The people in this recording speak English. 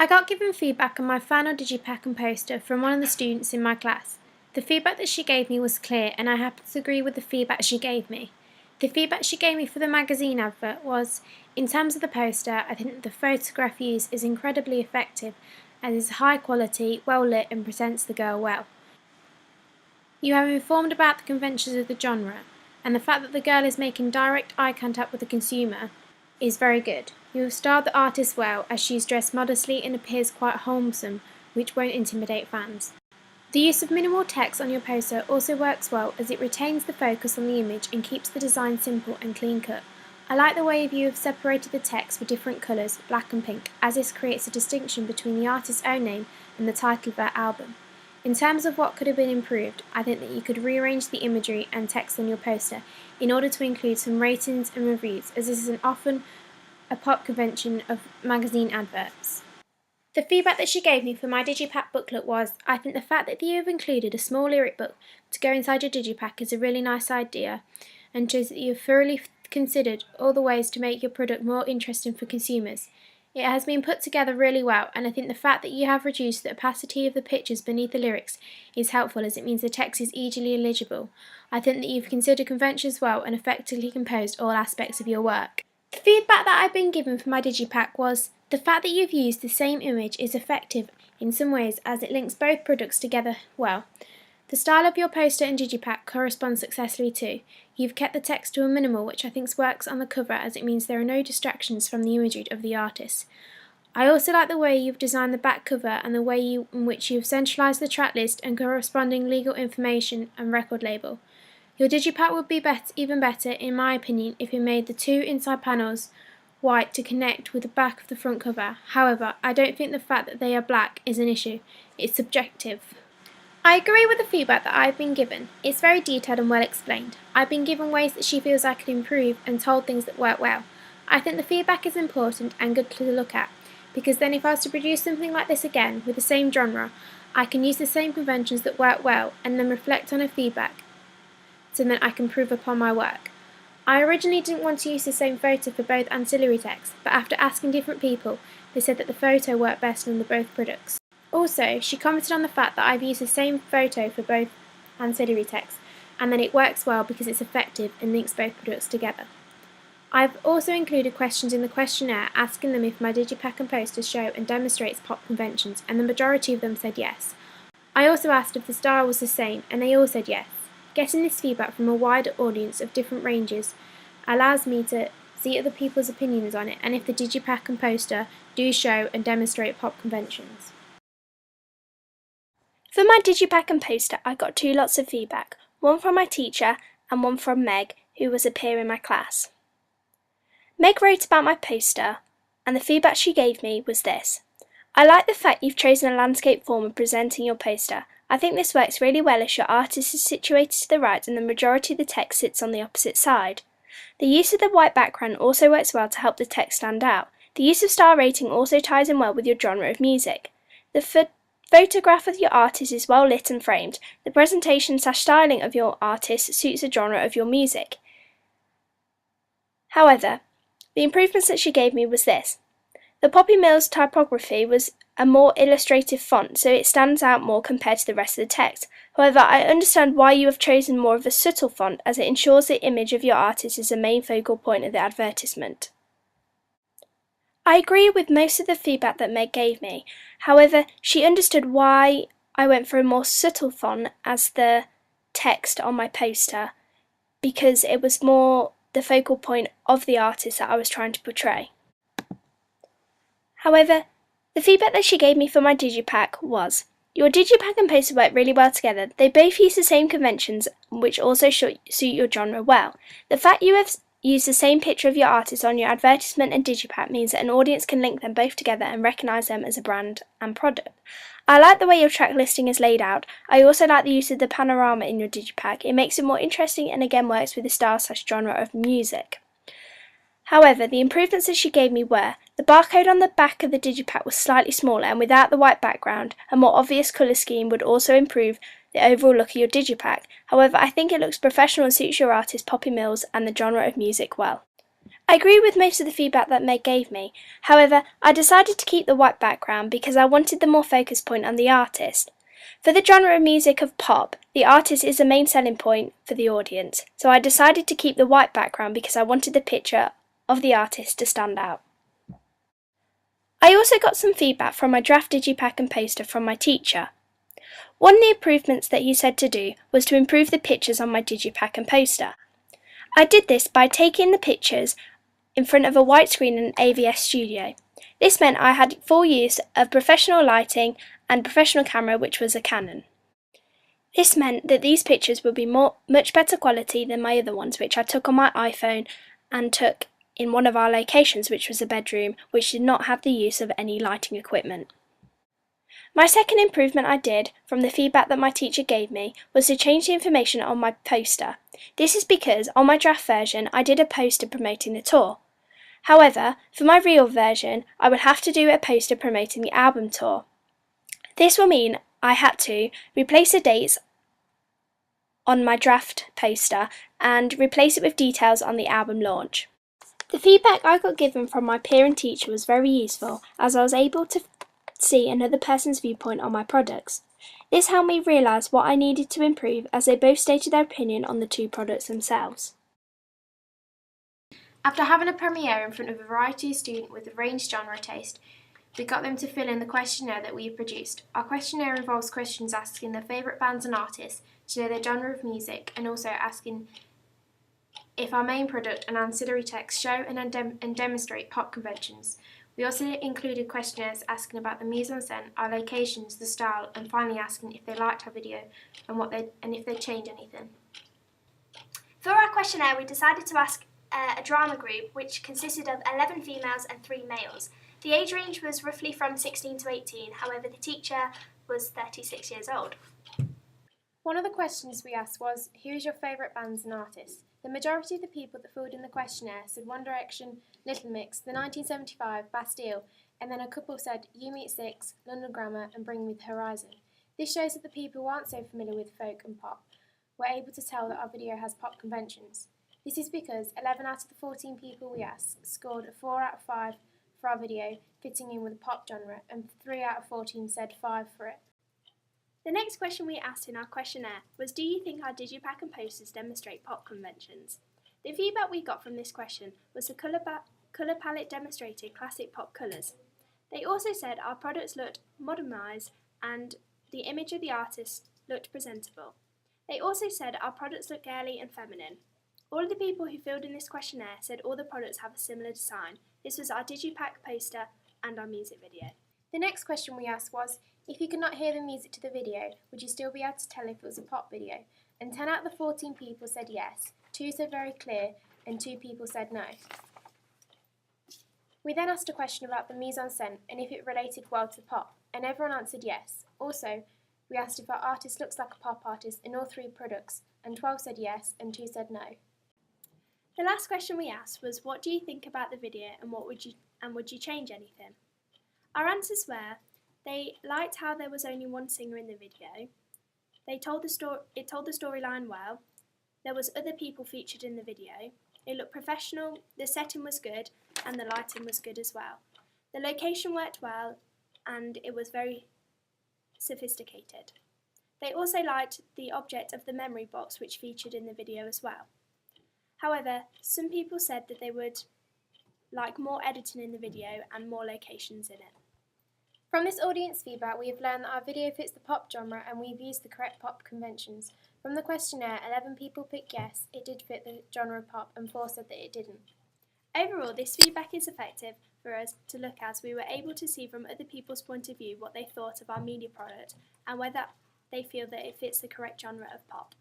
I got given feedback on my final digipack and poster from one of the students in my class. The feedback that she gave me was clear, and I happen to agree with the feedback she gave me. The feedback she gave me for the magazine advert was, in terms of the poster, I think that the photograph used is incredibly effective, as it is high quality, well lit, and presents the girl well. You have informed about the conventions of the genre, and the fact that the girl is making direct eye contact with the consumer is very good. You have styled the artist well, as she is dressed modestly and appears quite wholesome, which won't intimidate fans. The use of minimal text on your poster also works well, as it retains the focus on the image and keeps the design simple and clean cut. I like the way you have separated the text with different colours, black and pink, as this creates a distinction between the artist's own name and the title of their album. In terms of what could have been improved, I think that you could rearrange the imagery and text on your poster in order to include some ratings and reviews, as this is often a pop convention of magazine adverts. The feedback that she gave me for my digipack booklet was, I think the fact that you have included a small lyric book to go inside your digipack is a really nice idea, and shows that you have thoroughly considered all the ways to make your product more interesting for consumers. It has been put together really well, and I think the fact that you have reduced the opacity of the pictures beneath the lyrics is helpful, as it means the text is easily legible. I think that you've considered conventions well and effectively composed all aspects of your work. The feedback that I've been given for my digipack was, the fact that you've used the same image is effective in some ways, as it links both products together well. The style of your poster and digipack corresponds successfully too. You've kept the text to a minimal, which I think works on the cover, as it means there are no distractions from the imagery of the artist. I also like the way you've designed the back cover and the way in which you've centralised the track list and corresponding legal information and record label. Your digipack would be even better, in my opinion, if you made the two inside panels white to connect with the back of the front cover. However, I don't think the fact that they are black is an issue. It's subjective. I agree with the feedback that I've been given. It's very detailed and well explained. I've been given ways that she feels I could improve and told things that work well. I think the feedback is important and good to look at, because then if I was to produce something like this again with the same genre, I can use the same conventions that work well and then reflect on her feedback, so then I can improve upon my work. I originally didn't want to use the same photo for both ancillary texts, but after asking different people, they said that the photo worked best on the both products. Also, she commented on the fact that I've used the same photo for both ancillary texts, and that it works well because it's effective and links both products together. I've also included questions in the questionnaire asking them if my digipack and posters show and demonstrates pop conventions, and the majority of them said yes. I also asked if the style was the same, and they all said yes. Getting this feedback from a wider audience of different ranges allows me to see other people's opinions on it, and if the digipack and poster do show and demonstrate pop conventions. For my digipack and poster, I got two lots of feedback, one from my teacher and one from Meg, who was a peer in my class. Meg wrote about my poster, and the feedback she gave me was this. I like the fact you've chosen a landscape form of presenting your poster. I think this works really well as your artist is situated to the right and the majority of the text sits on the opposite side. The use of the white background also works well to help the text stand out. The use of star rating also ties in well with your genre of music. The photograph of your artist is well lit and framed. The presentation/styling of your artist suits the genre of your music. However, the improvements that she gave me was this. The Poppy Mills typography was a more illustrative font, so it stands out more compared to the rest of the text. However, I understand why you have chosen more of a subtle font, as it ensures the image of your artist is the main focal point of the advertisement. I agree with most of the feedback that Meg gave me. However, she understood why I went for a more subtle font as the text on my poster, because it was more the focal point of the artist that I was trying to portray. However, the feedback that she gave me for my digipack was, your digipack and poster work really well together. They both use the same conventions, which also suit your genre well. The fact you have used the same picture of your artist on your advertisement and digipack means that an audience can link them both together and recognise them as a brand and product. I like the way your track listing is laid out. I also like the use of the panorama in your digipack. It makes it more interesting and again works with the style/genre of music. However, the improvements that she gave me were, the barcode on the back of the digipack was slightly smaller, and without the white background, a more obvious colour scheme would also improve the overall look of your digipack. However, I think it looks professional and suits your artist Poppy Mills and the genre of music well. I agree with most of the feedback that Meg gave me. However, I decided to keep the white background because I wanted the more focus point on the artist. For the genre of music of pop, the artist is the main selling point for the audience, so I decided to keep the white background because I wanted the picture of the artist to stand out. I also got some feedback from my draft digipack and poster from my teacher. One of the improvements that he said to do was to improve the pictures on my digipack and poster. I did this by taking the pictures in front of a white screen in an AVS studio. This meant I had full use of professional lighting and professional camera, which was a Canon. This meant that these pictures would be much better quality than my other ones, which I took on my iPhone and took in one of our locations, which was a bedroom, which did not have the use of any lighting equipment. My second improvement I did, from the feedback that my teacher gave me, was to change the information on my poster. This is because on my draft version I did a poster promoting the tour. However, for my real version, I would have to do a poster promoting the album tour. This will mean I had to replace the dates on my draft poster and replace it with details on the album launch. The feedback I got given from my peer and teacher was very useful, as I was able to see another person's viewpoint on my products. This helped me realise what I needed to improve, as they both stated their opinion on the two products themselves. After having a premiere in front of a variety of students with a range genre taste, we got them to fill in the questionnaire that we have produced. Our questionnaire involves questions asking their favourite bands and artists, to know their genre of music, and also asking if our main product and ancillary texts show and demonstrate pop conventions. We also included questionnaires asking about the mise en scène, our locations, the style, and finally asking if they liked our video and if they changed anything. For our questionnaire, we decided to ask a drama group which consisted of 11 females and 3 males. The age range was roughly from 16 to 18, however the teacher was 36 years old. One of the questions we asked was, who is your favourite bands and artists? The majority of the people that filled in the questionnaire said One Direction, Little Mix, The 1975, Bastille, and then a couple said You Meet Six, London Grammar, and Bring Me the Horizon. This shows that the people who aren't so familiar with folk and pop were able to tell that our video has pop conventions. This is because 11 out of the 14 people we asked scored a 4 out of 5 for our video, fitting in with the pop genre, and 3 out of 14 said 5 for it. The next question we asked in our questionnaire was, do you think our digipack and posters demonstrate pop conventions? The feedback we got from this question was the colour palette demonstrated classic pop colours. They also said our products looked modernised and the image of the artist looked presentable. They also said our products looked girly and feminine. All of the people who filled in this questionnaire said all the products have a similar design. This was our digipack poster and our music video. The next question we asked was, if you could not hear the music to the video, would you still be able to tell if it was a pop video? And 10 out of the 14 people said yes, 2 said very clear, and 2 people said no. We then asked a question about the mise en scène and if it related well to pop, and everyone answered yes. Also, we asked if our artist looks like a pop artist in all 3 products, and 12 said yes and 2 said no. The last question we asked was, what do you think about the video and would you change anything? Our answers were, they liked how there was only one singer in the video. It told the storyline well. There was other people featured in the video. It looked professional, the setting was good, and the lighting was good as well. The location worked well, and it was very sophisticated. They also liked the object of the memory box, which featured in the video as well. However, some people said that they would like more editing in the video and more locations in it. From this audience feedback, we have learned that our video fits the pop genre and we've used the correct pop conventions. From the questionnaire, 11 people picked yes, it did fit the genre of pop, and 4 said that it didn't. Overall, this feedback is effective for us to look, as we were able to see from other people's point of view what they thought of our media product and whether they feel that it fits the correct genre of pop.